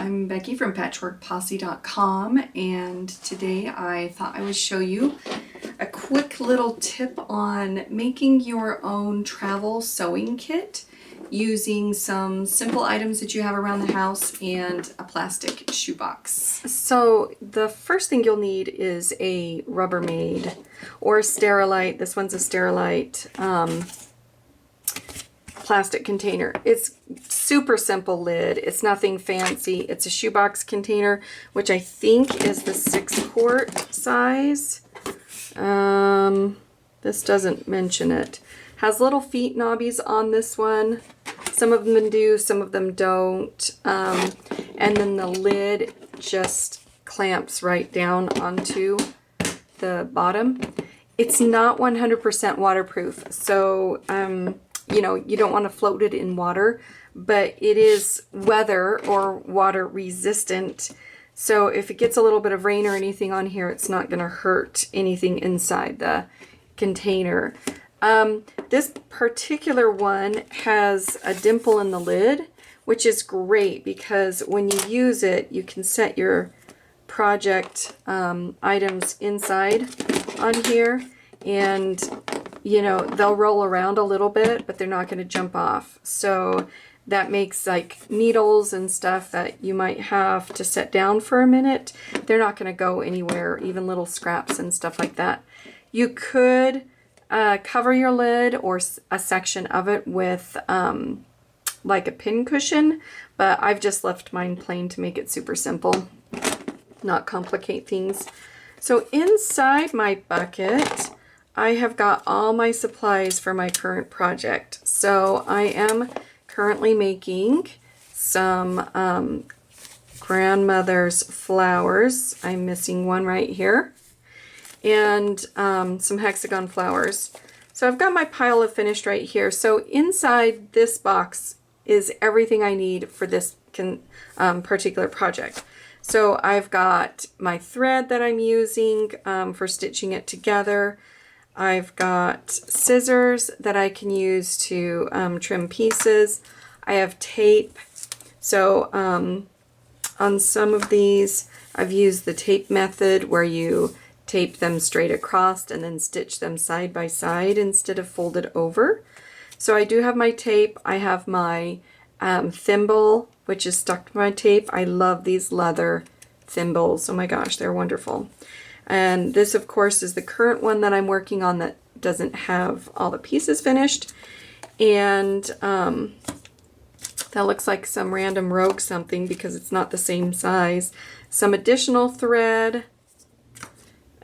I'm Becky from patchworkposse.com, and today I thought I would show you a quick little tip on making your own travel sewing kit using some simple items that you have around the house and a plastic shoebox. So the first thing you'll need is a Rubbermaid or Sterilite. This one's a Sterilite plastic container. It's super simple lid. It's nothing fancy. It's a shoebox container, which I think is the 6-quart size. This doesn't mention it. Has little feet knobbies on this one. Some of them do, some of them don't. And then the lid just clamps right down onto the bottom. It's not 100% waterproof, so you know, you don't want to float it in water, but it is weather or water resistant. So if it gets a little bit of rain or anything on here, it's not going to hurt anything inside the container. This particular one has a dimple in the lid, which is great because when you use it, you can set your project items inside on here, and you know, they'll roll around a little bit, but they're not going to jump off. So that makes like needles and stuff that you might have to set down for a minute. They're not going to go anywhere, even little scraps and stuff like that. You could cover your lid or a section of it with like a pin cushion, but I've just left mine plain to make it super simple, not complicate things. So inside my bucket, I have got all my supplies for my current project. So I am currently making some grandmother's flowers. I'm missing one right here. And some hexagon flowers. So I've got my pile of finished right here. So inside this box is everything I need for this particular project. So I've got my thread that I'm using for stitching it together. I've got scissors that I can use to trim pieces. I have tape. So on some of these, I've used the tape method where you tape them straight across and then stitch them side by side instead of folded over. So I do have my tape. I have my thimble, which is stuck to my tape. I love these leather thimbles. Oh my gosh, they're wonderful. And this, of course, is the current one that I'm working on that doesn't have all the pieces finished. And that looks like some random rogue something because it's not the same size. Some additional thread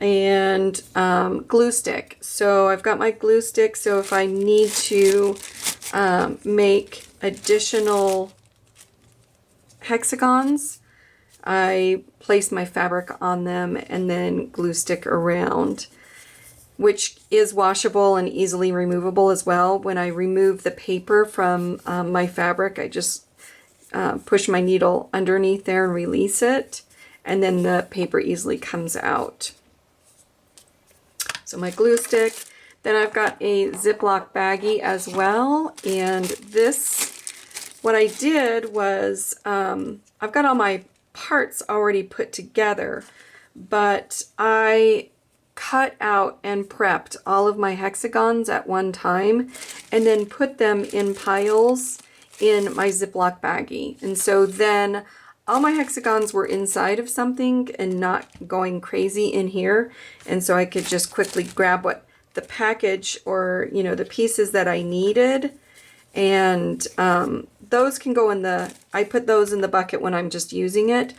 and glue stick. So I've got my glue stick, so if I need to make additional hexagons, I place my fabric on them and then glue stick around, which is washable and easily removable as well. When I remove the paper from my fabric, I just push my needle underneath there and release it, and then the paper easily comes out. So my glue stick. Then I've got a Ziploc baggie as well, and this, what I did was, I've got all my parts already put together, but I cut out and prepped all of my hexagons at one time and then put them in piles in my Ziploc baggie. And so then all my hexagons were inside of something and not going crazy in here. And so I could just quickly grab what the package or, you know, the pieces that I needed. And those can go in the, I put those in the bucket when I'm just using it,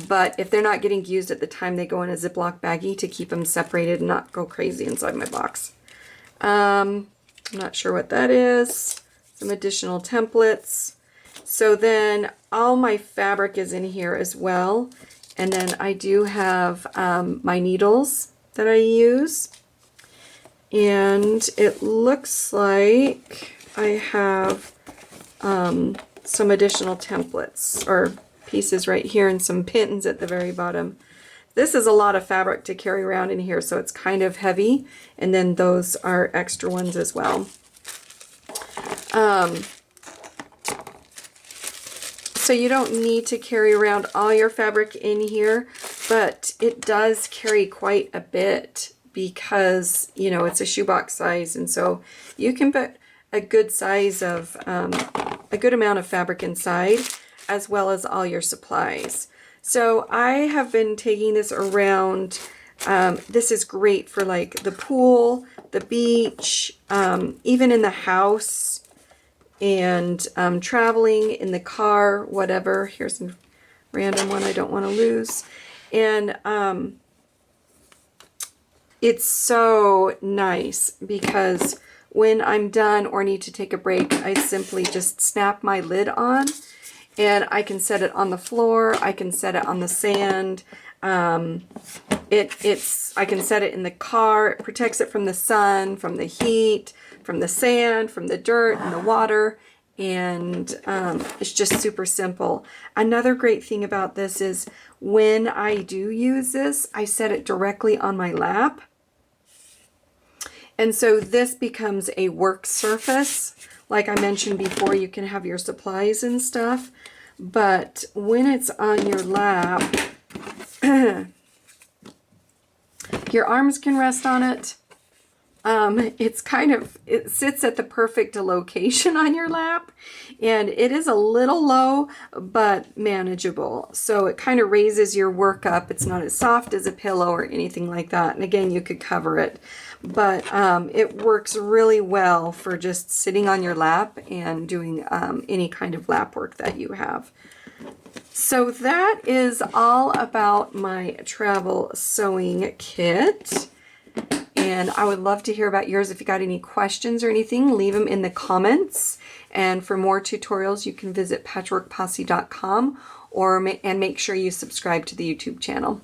but if they're not getting used at the time, they go in a Ziploc baggie to keep them separated and not go crazy inside my box. I'm not sure what that is. Some additional templates. So then all my fabric is in here as well. And then I do have my needles that I use. And it looks like I have some additional templates or pieces right here and some pins at the very bottom. This is a lot of fabric to carry around in here, so it's kind of heavy, and then those are extra ones as well. So you don't need to carry around all your fabric in here, but it does carry quite a bit because, you know, it's a shoebox size. And so you can put a good size of, a good amount of fabric inside, as well as all your supplies. So I have been taking this around. This is great for like the pool, the beach, even in the house, and traveling in the car, whatever. Here's a random one I don't want to lose. And it's so nice because when I'm done or need to take a break, I simply just snap my lid on, and I can set it on the floor. I can set it on the sand. I can set it in the car. It protects it from the sun, from the heat, from the sand, from the dirt and the water. And it's just super simple. Another great thing about this is when I do use this, I set it directly on my lap. And so this becomes a work surface. Like I mentioned before, you can have your supplies and stuff. But when it's on your lap, your arms can rest on it. It sits at the perfect location on your lap, and it is a little low, but manageable. So it kind of raises your work up. It's not as soft as a pillow or anything like that. And again, you could cover it, but it works really well for just sitting on your lap and doing any kind of lap work that you have. So that is all about my travel sewing kit. And I would love to hear about yours. If you got any questions or anything, leave them in the comments. And for more tutorials, you can visit patchworkposse.com and make sure you subscribe to the YouTube channel.